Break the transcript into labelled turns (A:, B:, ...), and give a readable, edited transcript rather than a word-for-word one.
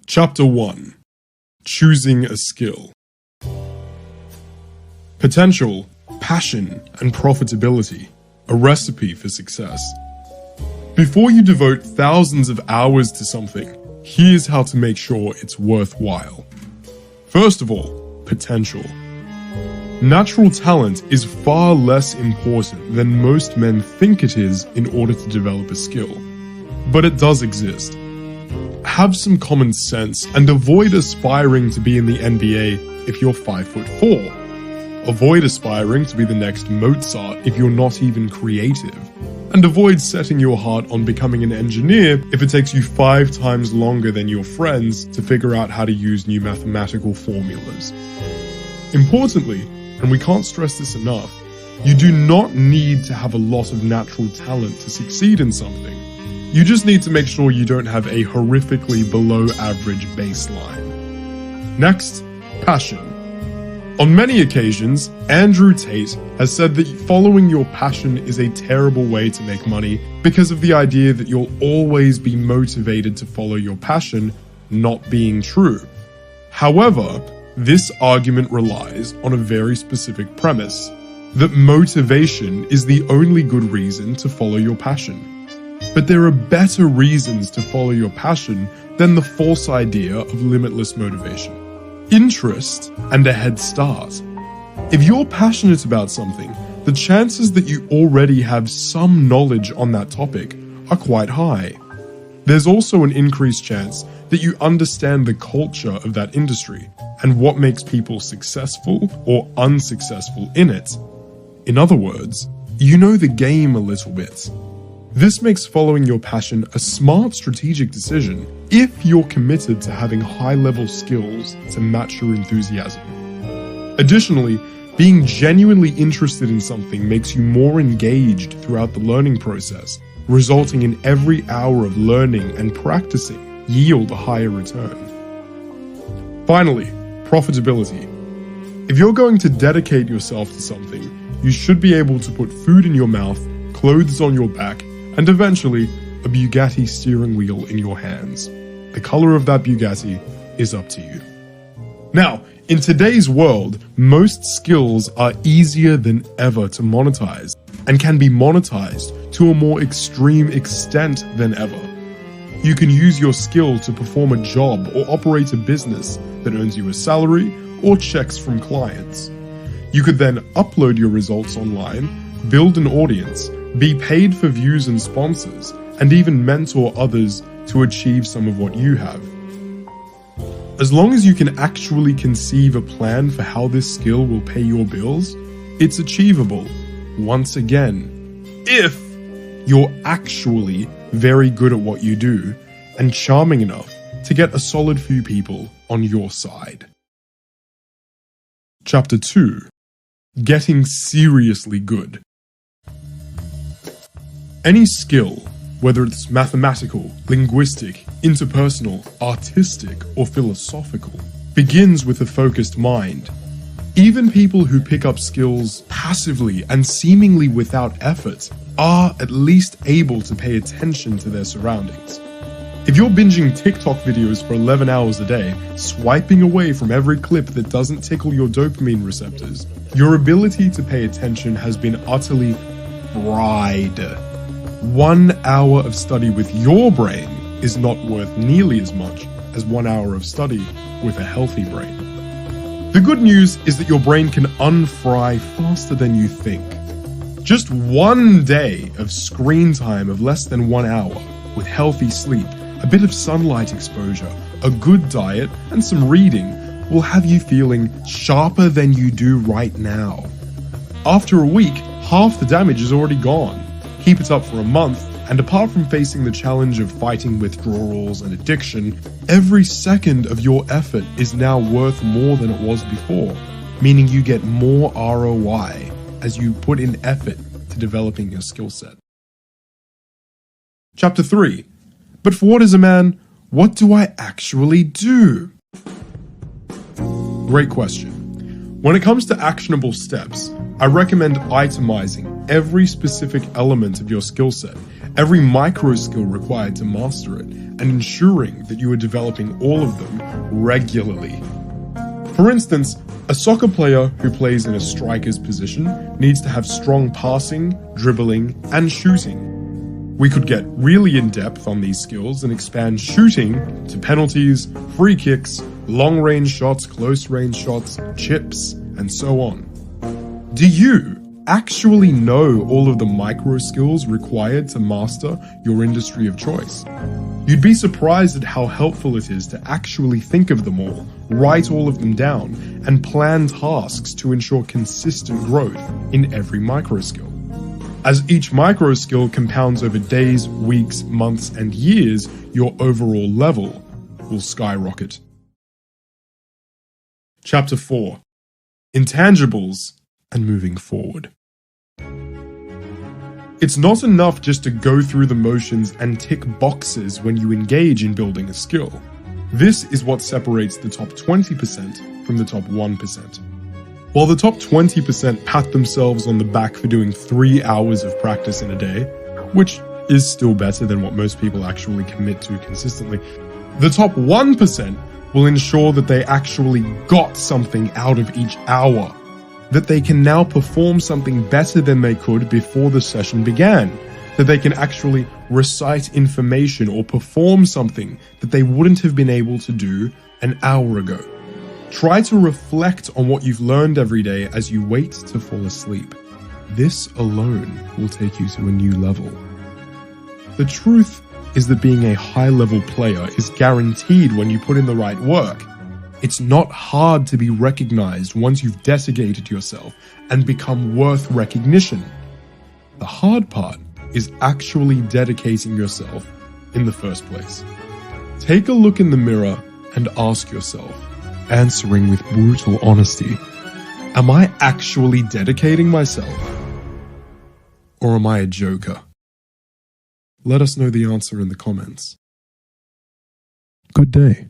A: Chapter 1. Choosing a skill. Potential, passion, and profitability. A recipe for success. Before you devote thousands of hours to something, here's how to make sure it's worthwhile. First of all, potential. Natural talent is far less important than most men think it is in order to develop a skill. But it does exist. Have some common sense and avoid aspiring to be in the NBA if you're 5'4". Avoid aspiring to be the next Mozart if you're not even creative. And avoid setting your heart on becoming an engineer if it takes you 5 times longer than your friends to figure out how to use new mathematical formulas. Importantly, and we can't stress this enough, you do not need to have a lot of natural talent to succeed in something. You just need to make sure you don't have a horrifically below average baseline. Next, passion. On many occasions, Andrew Tate has said that following your passion is a terrible way to make money because of the idea that you'll always be motivated to follow your passion not being true. However, this argument relies on a very specific premise, that motivation is the only good reason to follow your passion. But there are better reasons to follow your passion than the false idea of limitless motivation. Interest and a head start. If you're passionate about something, the chances that you already have some knowledge on that topic are quite high. There's also an increased chance that you understand the culture of that industry and what makes people successful or unsuccessful in it. In other words, you know the game a little bit. This makes following your passion a smart strategic decision if you're committed to having high-level skills to match your enthusiasm. Additionally, being genuinely interested in something makes you more engaged throughout the learning process, resulting in every hour of learning and practicing yield a higher return. Finally, profitability. If you're going to dedicate yourself to something, you should be able to put food in your mouth, clothes on your back, and eventually, a Bugatti steering wheel in your hands. The color of that Bugatti is up to you. Now, in today's world, most skills are easier than ever to monetize, and can be monetized to a more extreme extent than ever. You can use your skill to perform a job or operate a business that earns you a salary or checks from clients. You could then upload your results online, build an audience, be paid for views and sponsors, and even mentor others to achieve some of what you have. As long as you can actually conceive a plan for how this skill will pay your bills, it's achievable, once again, if you're actually very good at what you do and charming enough to get a solid few people on your side. Chapter 2. Getting seriously good. Any skill, whether it's mathematical, linguistic, interpersonal, artistic, or philosophical, begins with a focused mind. Even people who pick up skills passively and seemingly without effort are at least able to pay attention to their surroundings. If you're binging TikTok videos for 11 hours a day, swiping away from every clip that doesn't tickle your dopamine receptors, your ability to pay attention has been utterly fried. 1 hour of study with your brain is not worth nearly as much as 1 hour of study with a healthy brain. The good news is that your brain can unfry faster than you think. Just 1 day of screen time of less than 1 hour with healthy sleep, a bit of sunlight exposure, a good diet, and some reading will have you feeling sharper than you do right now. After a week, half the damage is already gone. Keep it up for a month, and apart from facing the challenge of fighting withdrawals and addiction, every second of your effort is now worth more than it was before, meaning you get more ROI as you put in effort to developing your skill set. Chapter 3. But for what is a man, what do I actually do? Great question. When it comes to actionable steps, I recommend itemizing every specific element of your skill set every micro skill required to master it, and ensuring that you are developing all of them regularly. For instance, a soccer player who plays in a striker's position needs to have strong passing, dribbling, and shooting. We could get really in-depth on these skills and expand shooting to penalties, free kicks, long-range shots, close-range shots, chips, and so on. Do you actually know all of the micro skills required to master your industry of choice? You'd be surprised at how helpful it is to actually think of them all, write all of them down, and plan tasks to ensure consistent growth in every micro skill. As each micro skill compounds over days, weeks, months, and years, your overall level will skyrocket. Chapter 4. Intangibles and moving forward. It's not enough just to go through the motions and tick boxes when you engage in building a skill. This is what separates the top 20% from the top 1%. While the top 20% pat themselves on the back for doing 3 hours of practice in a day, which is still better than what most people actually commit to consistently, the top 1% will ensure that they actually got something out of each hour, that they can now perform something better than they could before the session began, that they can actually recite information or perform something that they wouldn't have been able to do an hour ago. Try to reflect on what you've learned every day as you wait to fall asleep. This alone will take you to a new level. The truth is that being a high-level player is guaranteed when you put in the right work. It's not hard to be recognized once you've dedicated yourself and become worth recognition. The hard part is actually dedicating yourself in the first place. Take a look in the mirror and ask yourself, answering with brutal honesty, am I actually dedicating myself? Or am I a joker? Let us know the answer in the comments. Good day.